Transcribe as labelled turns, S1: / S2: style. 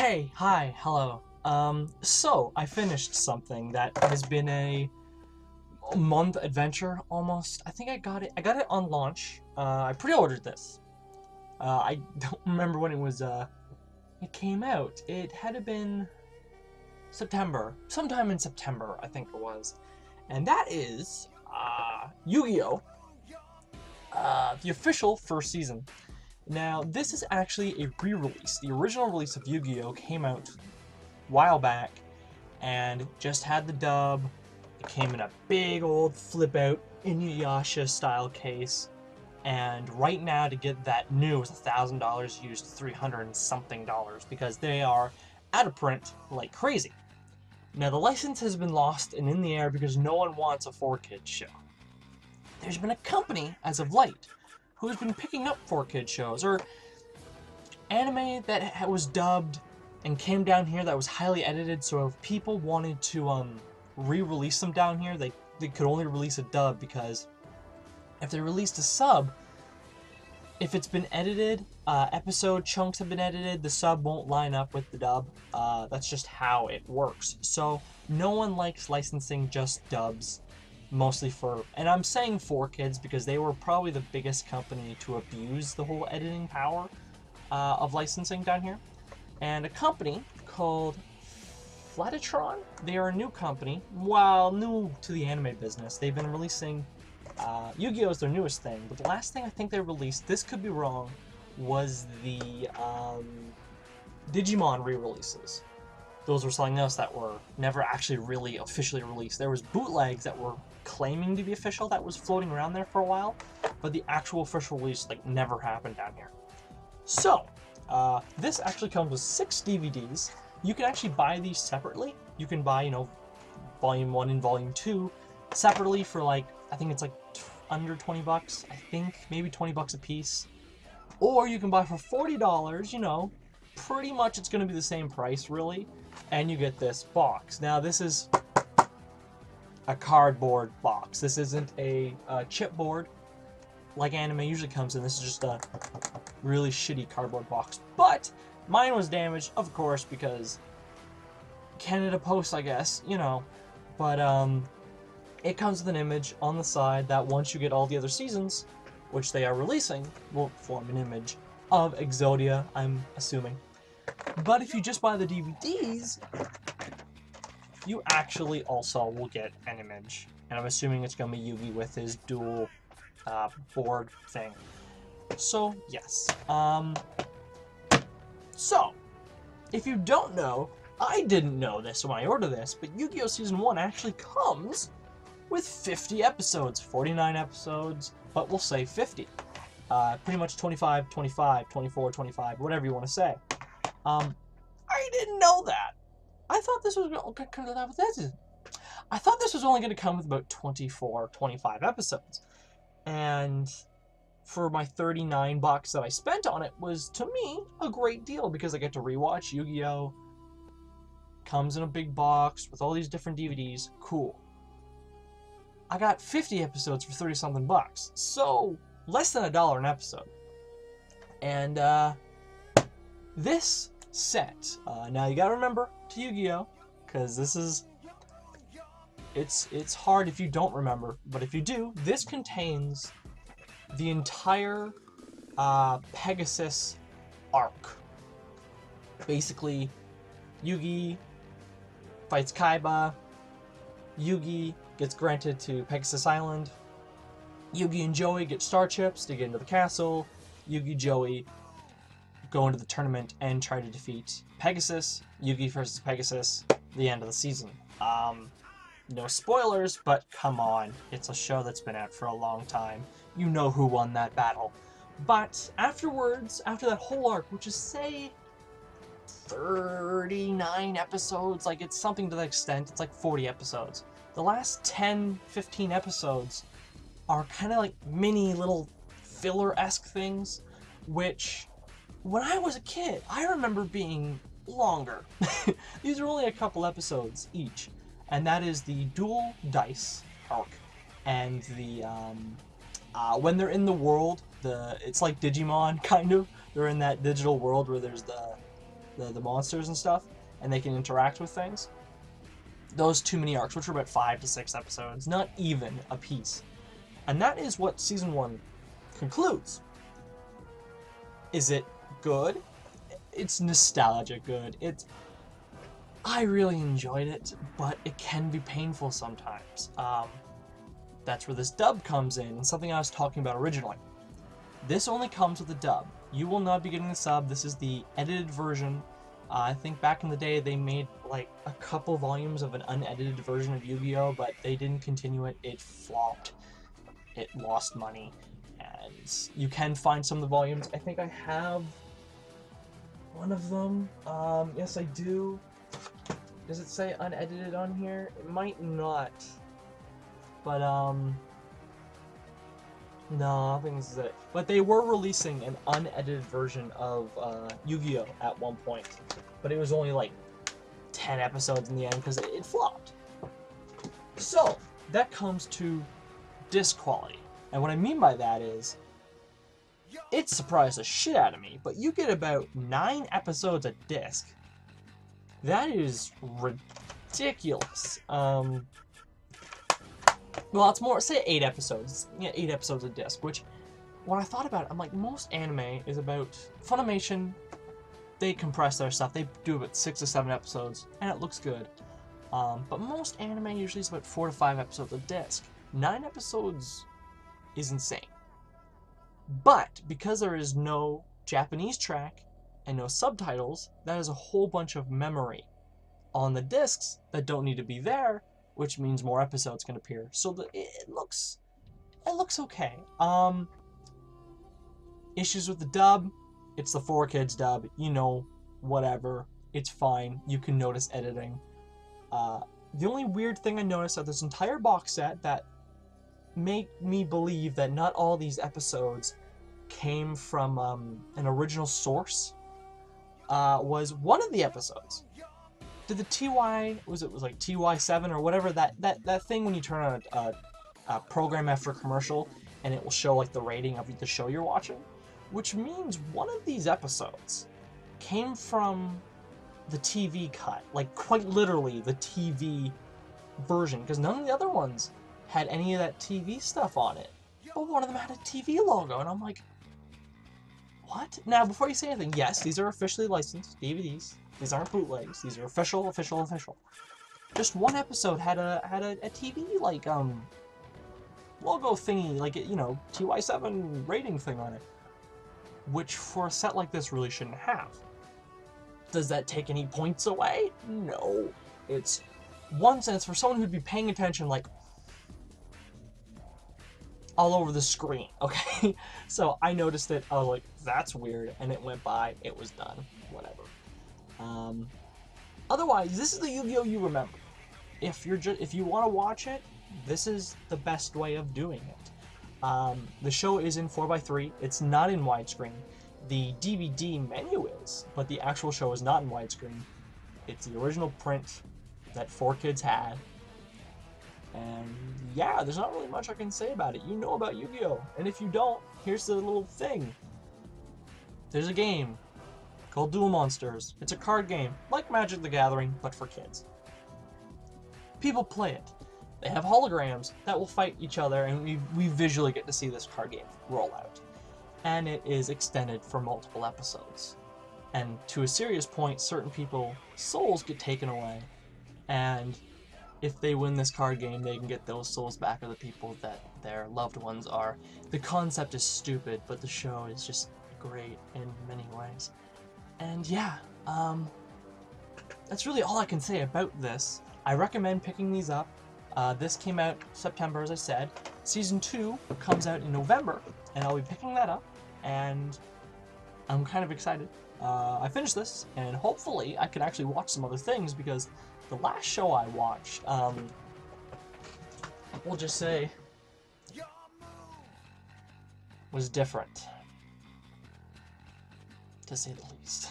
S1: Hey, hi, hello. So I finished something that has been a month adventure almost. I think I got it on launch. I pre-ordered this. I don't remember when it came out. It had to been September, sometime in September, I think it was. And that is, Yu-Gi-Oh! The official first season. Now, this is actually a re-release. The original release of Yu-Gi-Oh! Came out a while back and just had the dub. It came in a big old flip-out Inuyasha style case. And right now, to get that new is $1,000 used, $300 and something because they are out of print like crazy. Now, the license has been lost and in the air because no one wants a 4-Kids show. There's been a company, as of late, who's been picking up 4-Kids shows, or anime that was dubbed and came down here that was highly edited, so if people wanted to re-release them down here, they could only release a dub, because if they released a sub, if it's been edited, episode chunks have been edited, the sub won't line up with the dub. That's just how it works. So no one likes licensing just dubs, mostly for, and I'm saying 4-Kids because they were probably the biggest company to abuse the whole editing power of licensing down here. And a company called Flatatron, they are a new company, while new to the anime business. They've been releasing Yu-Gi-Oh! Is their newest thing, but the last thing I think they released, this could be wrong, was the Digimon re-releases. Those were something else that were never actually really officially released. There was bootlegs that were claiming to be official that was floating around there for a while, but the actual official release never happened down here. So, this actually comes with 6 DVDs. You can actually buy these separately. You can buy, Volume 1 and Volume 2 separately for I think it's under 20 bucks, I think, maybe 20 bucks a piece. Or you can buy for $40, pretty much it's going to be the same price, really, and you get this box. Now, this is a cardboard box. This isn't a chipboard like anime usually comes in. This is just a really shitty cardboard box. But mine was damaged, of course, because Canada Post, I guess, But it comes with an image on the side that once you get all the other seasons, which they are releasing, will form an image of Exodia, I'm assuming. But if you just buy the DVDs, you actually also will get an image. And I'm assuming it's going to be Yugi with his dual board thing. So, yes. So, if you don't know, I didn't know this when I ordered this, but Yu-Gi-Oh! Season 1 actually comes with 50 episodes. 49 episodes, but we'll say 50. Pretty much 25, 25, 24, 25, whatever you want to say. I didn't know that. I thought this was only going to come with about 24, 25 episodes. And for my 39 bucks that I spent on it was, to me, a great deal because I get to rewatch Yu-Gi-Oh! Comes in a big box with all these different DVDs. Cool. I got 50 episodes for 30-something bucks. So, less than $1 an episode. And, this set, now you gotta remember to Yu-Gi-Oh! Because this is, it's hard if you don't remember, but if you do, this contains the entire, Pegasus arc. Basically, Yugi fights Kaiba, Yugi gets granted to Pegasus Island, Yugi and Joey get star chips to get into the castle, Yugi, Joey go into the tournament and try to defeat Pegasus, Yugi versus Pegasus, the end of the season. No spoilers, but come on, it's a show that's been out for a long time. You know who won that battle. But afterwards, after that whole arc, which is, say, 39 episodes, it's something to that extent, it's 40 episodes. The last 10, 15 episodes are kind of mini little filler-esque things, which, when I was a kid, I remember being longer. These are only a couple episodes each, and that is the dual dice arc, and the, when they're in the world, it's like Digimon, kind of. They're in that digital world where there's the monsters and stuff, and they can interact with things. Those 2 mini arcs, which were about 5 to 6 episodes, not even a piece. And that is what Season 1 concludes. Is it good? It's nostalgic good. I really enjoyed it, but it can be painful sometimes. That's where this dub comes in, and something I was talking about originally. This only comes with a dub. You will not be getting the sub. This is the edited version. I think back in the day they made like a couple volumes of an unedited version of Yu-Gi-Oh, but they didn't continue it. It flopped. It lost money. And you can find some of the volumes. I think I have one of them. Yes, I do. Does it say unedited on here? It might not. But, no, I think this is it. But they were releasing an unedited version of Yu-Gi-Oh! At one point. But it was only like 10 episodes in the end because it flopped. So, that comes to disc quality. And what I mean by that is, it surprised the shit out of me, but you get about 9 episodes a disc. That is ridiculous. Well, it's more, say 8 episodes. Yeah, 8 episodes a disc, which, when I thought about it, I'm like, most anime is about Funimation. They compress their stuff. They do about 6 to 7 episodes, and it looks good. But most anime usually is about 4 to 5 episodes a disc. 9 episodes is insane. But, because there is no Japanese track and no subtitles, that is a whole bunch of memory on the discs that don't need to be there, which means more episodes can appear. So it looks okay. Issues with the dub, it's the 4Kids dub, you know, whatever, it's fine, you can notice editing. The only weird thing I noticed of this entire box set that made me believe that not all these episodes came from an original source was one of the episodes. Did the TY, was like TY7 or whatever, that thing when you turn on a program after a commercial and it will show like the rating of the show you're watching? Which means one of these episodes came from the TV cut, like quite literally the TV version, because none of the other ones had any of that TV stuff on it. But one of them had a TV logo, and I'm like, what? Now, before you say anything, yes, these are officially licensed DVDs. These aren't bootlegs. These are official. Just one episode had a TV like logo thingy, like you know, TY7 rating thing on it, which for a set like this really shouldn't have. Does that take any points away? No. It's one sense for someone who'd be paying attention like all over the screen, okay? So I noticed it, I was like, that's weird, and it went by, it was done, whatever. Otherwise, this is the Yu-Gi-Oh! You remember. If you want to watch it, this is the best way of doing it. The show is in 4:3, it's not in widescreen. The DVD menu is, but the actual show is not in widescreen. It's the original print that 4Kids had. And yeah, there's not really much I can say about it. You know about Yu-Gi-Oh! And if you don't, here's the little thing. There's a game called Duel Monsters. It's a card game, like Magic the Gathering, but for kids. People play it. They have holograms that will fight each other, and we visually get to see this card game roll out. And it is extended for multiple episodes. And to a serious point, certain people's souls get taken away. And if they win this card game, they can get those souls back of the people that their loved ones are. The concept is stupid, but the show is just great in many ways. And yeah, that's really all I can say about this. I recommend picking these up. This came out September, as I said. Season 2 comes out in November, and I'll be picking that up, and I'm kind of excited. I finished this, and hopefully I can actually watch some other things, because the last show I watched, we'll just say, was different, to say the least.